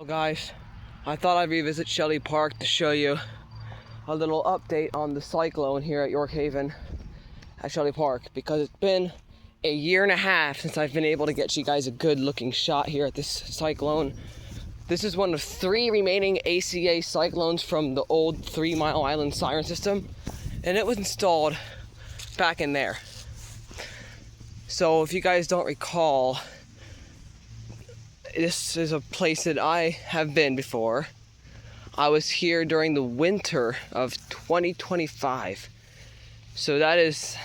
Well guys, I thought I'd revisit Shelley Park to show you a little update on the cyclone here at York Haven at Shelley Park, because it's been a year and a half since I've been able to get you guys a good looking shot here at this cyclone. This is one of 3 remaining ACA cyclones from the old 3 Mile Island siren system, and it was installed back in there. So if you guys don't recall, this is a place that I have been before. I was here during the winter of 2025. So that is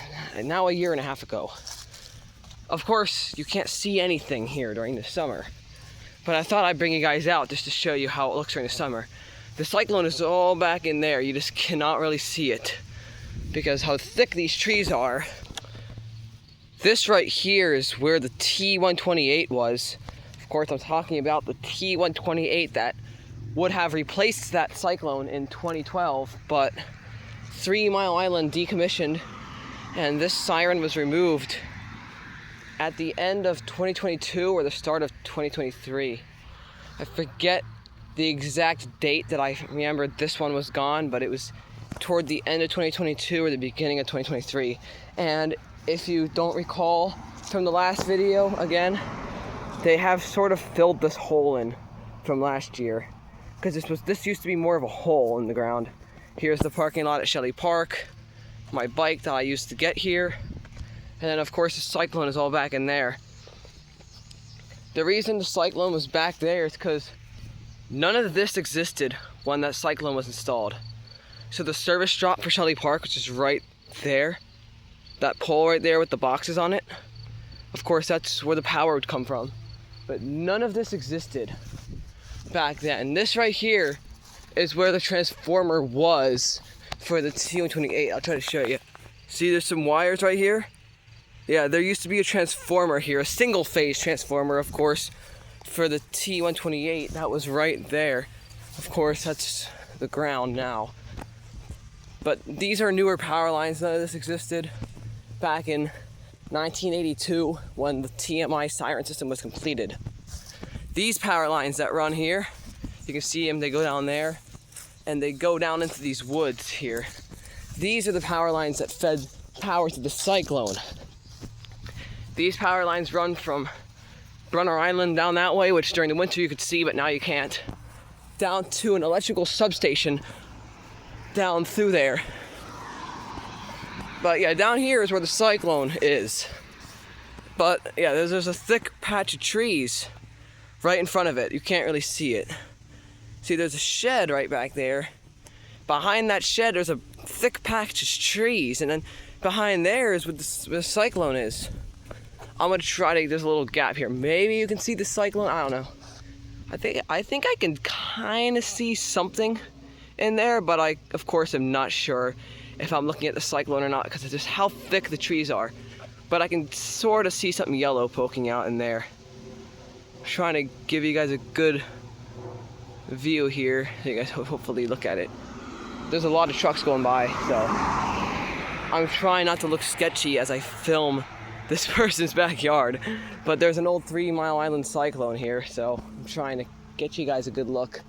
now a year and a half ago. Of course, you can't see anything here during the summer, but I thought I'd bring you guys out just to show you how it looks during the summer. The cyclone is all back in there. You just cannot really see it because how thick these trees are. This right here is where the T-128 was. Of course, I'm talking about the T-128 that would have replaced that cyclone in 2012, but 3 Mile Island decommissioned, and this siren was removed at the end of 2022 or the start of 2023. I forget the exact date that I remember this one was gone, but it was toward the end of 2022 or the beginning of 2023. And if you don't recall from the last video, again, they have sort of filled this hole in from last year, because this used to be more of a hole in the ground. Here's the parking lot at Shelley Park, my bike that I used to get here, and then of course the cyclone is all back in there. The reason the cyclone was back there is because none of this existed when that cyclone was installed. So the service drop for Shelley Park, which is right there, that pole right there with the boxes on it, of course that's where the power would come from. But none of this existed back then. This right here is where the transformer was for the T-128. I'll try to show you. See, there's some wires right here. Yeah, there used to be a transformer here, a single phase transformer, of course, for the T-128. That was right there. Of course, that's the ground now. But these are newer power lines. None of this existed back in 1982 when the TMI siren system was completed. These power lines that run here, you can see them, they go down there and they go down into these woods here. These are the power lines that fed power to the cyclone. These power lines run from Brunner Island down that way, which during the winter you could see, but now you can't, down to an electrical substation down through there. But yeah, down here is where the cyclone is. But yeah, there's a thick patch of trees right in front of it. You can't really see it. See, there's a shed right back there. Behind that shed, there's a thick patch of trees. And then behind there is where the cyclone is. I'm gonna try to, there's a little gap here. Maybe you can see the cyclone, I don't know. I think I can kind of see something in there, but I, of course, am not sure if I'm looking at the cyclone or not, because of just how thick the trees are. But I can sort of see something yellow poking out in there. I'm trying to give you guys a good view here. You guys hopefully look at it. There's a lot of trucks going by, so I'm trying not to look sketchy as I film this person's backyard. But there's an old 3 Mile Island cyclone here, so I'm trying to get you guys a good look.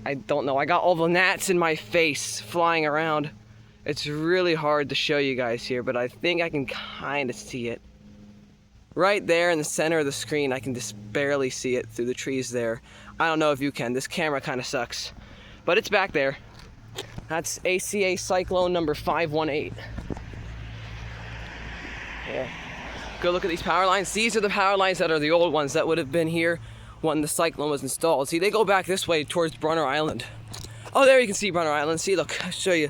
I don't know, I got all the gnats in my face flying around. It's really hard to show you guys here, but I think I can kind of see it. Right there in the center of the screen, I can just barely see it through the trees there. I don't know if you can, this camera kind of sucks. But it's back there. That's ACA Cyclone number 518. Yeah. Go look at these power lines. These are the power lines that are the old ones that would have been here when the cyclone was installed. See, they go back this way towards Brunner Island. Oh, there you can see Brunner Island. See, look, I'll show you.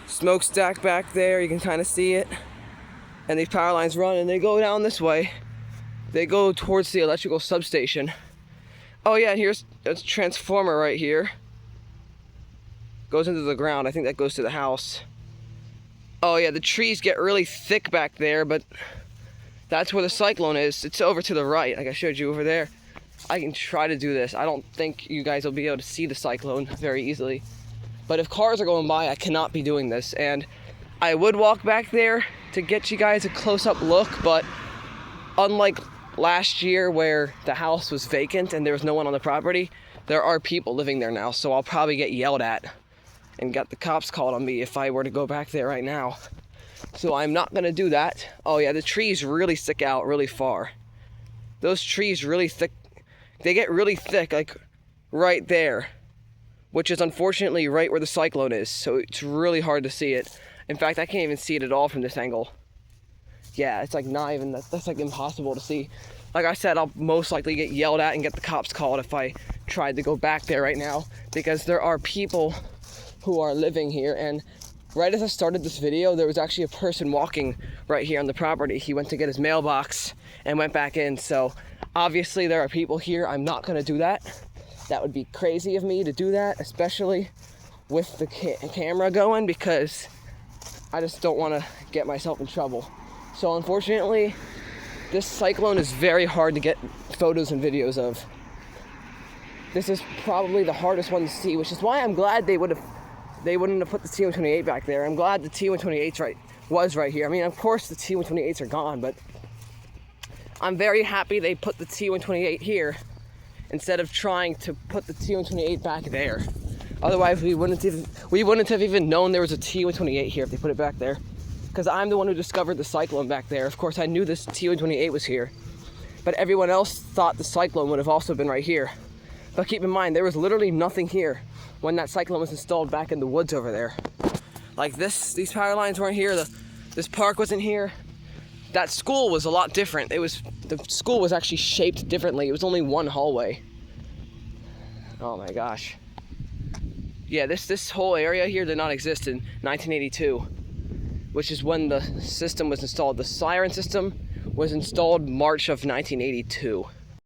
Smokestack back there, you can kind of see it. And these power lines run and they go down this way. They go towards the electrical substation. Oh yeah, here's a transformer right here. Goes into the ground, I think that goes to the house. Oh yeah, the trees get really thick back there, but that's where the cyclone is. It's over to the right, like I showed you over there. I can try to do this. I don't think you guys will be able to see the cyclone very easily. But if cars are going by, I cannot be doing this. And I would walk back there to get you guys a close-up look, but unlike last year where the house was vacant and there was no one on the property, there are people living there now, so I'll probably get yelled at and get the cops called on me if I were to go back there right now. So I'm not gonna do that. Oh yeah, the trees really stick out really far. Those trees really thick, they get really thick, like right there, which is unfortunately right where the cyclone is, so it's really hard to see it. In fact, I can't even see it at all from this angle. Yeah, it's like not even, that's like impossible to see. Like I said, I'll most likely get yelled at and get the cops called if I tried to go back there right now, because there are people who are living here. And right as I started this video, there was actually a person walking right here on the property. He went to get his mailbox and went back in. So obviously there are people here. I'm not gonna do that. That would be crazy of me to do that, especially with the camera going, because I just don't wanna get myself in trouble. So unfortunately, this cyclone is very hard to get photos and videos of. This is probably the hardest one to see, which is why I'm glad they wouldn't have put the T-128 back there. I'm glad the T-128 was right here. I mean, of course the T-128s are gone, but I'm very happy they put the T-128 here instead of trying to put the T-128 back there. Otherwise, we wouldn't have even known there was a T-128 here if they put it back there. Because I'm the one who discovered the cyclone back there. Of course, I knew this T-128 was here, but everyone else thought the cyclone would have also been right here. But keep in mind, there was literally nothing here when that cyclone was installed back in the woods over there. Like this, these power lines weren't here. This park wasn't here. That school was a lot different. The school was actually shaped differently. It was only one hallway. Oh my gosh. Yeah, this whole area here did not exist in 1982. Which is when the system was installed. The siren system was installed March of 1982.